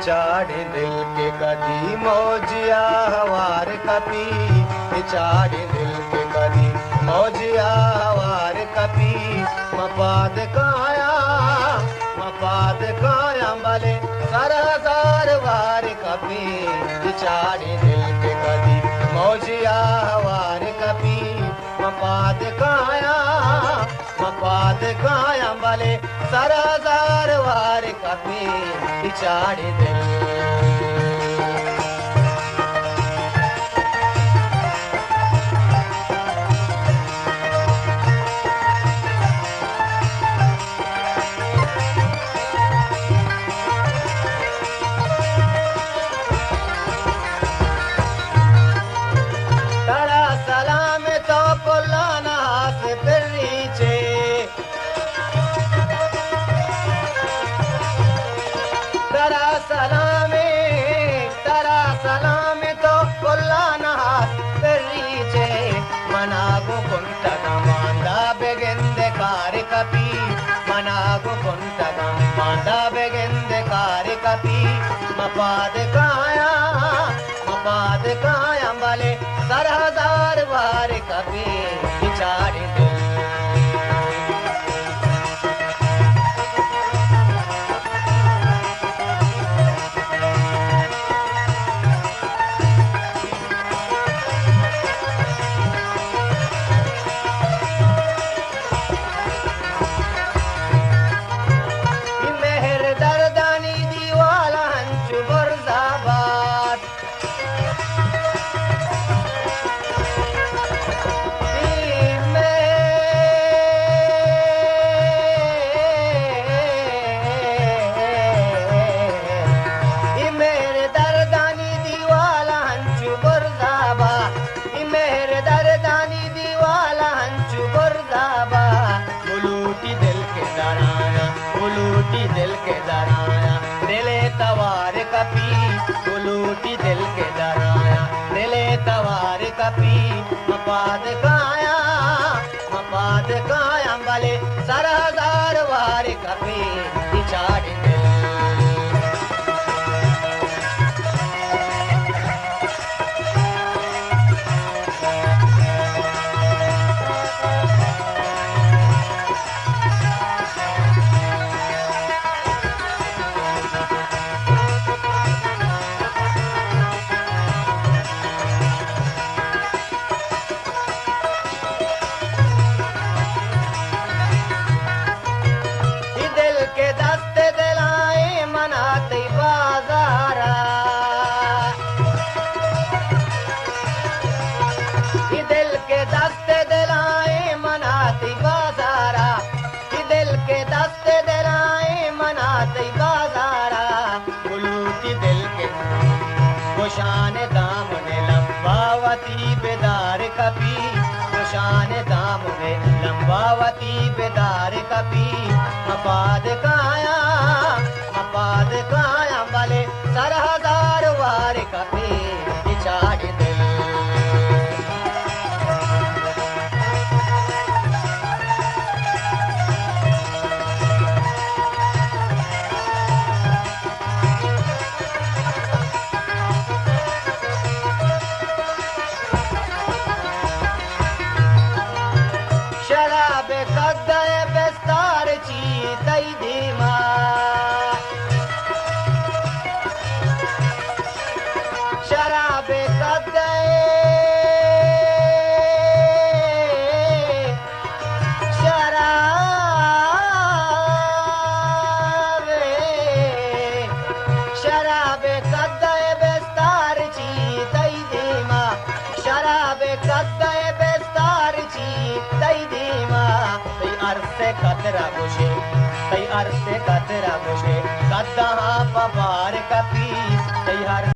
चाड़े दिल के कदी मौजिया हवार कपी चाड़े दिल के कदी मौजिया हवार कपी मपाद काया भले सरदार वार कपी चाड़े दिल के कदी मौजिया हवार कपी मपाद काया भले सरदार वार कपी चाड़े दिल सलामे तो पुल्लाना पेरीचे मनागु कुंटगा मांदा बेगेंदे कारी कपी मनागु कुंटगा मांदा बेगेंदे कारी कपी मपाद काया भले सरदार वार कपी चाड़ी दिल दिल के दराया दिले तवार कपी उलूटी दिल के दराया दिले तवार कपी मपाद काया भले सरदार वार कपी चाड़ी दिल शान दाम ने लंबावती बेदार कपी शान दाम ने लंबावती बेदार कपी मपाद काया भले सरदार वार कपी चाड़ी दिल कतरा बुशे तई अरसे कतरा बुशे कदहा पबार कपी तई हर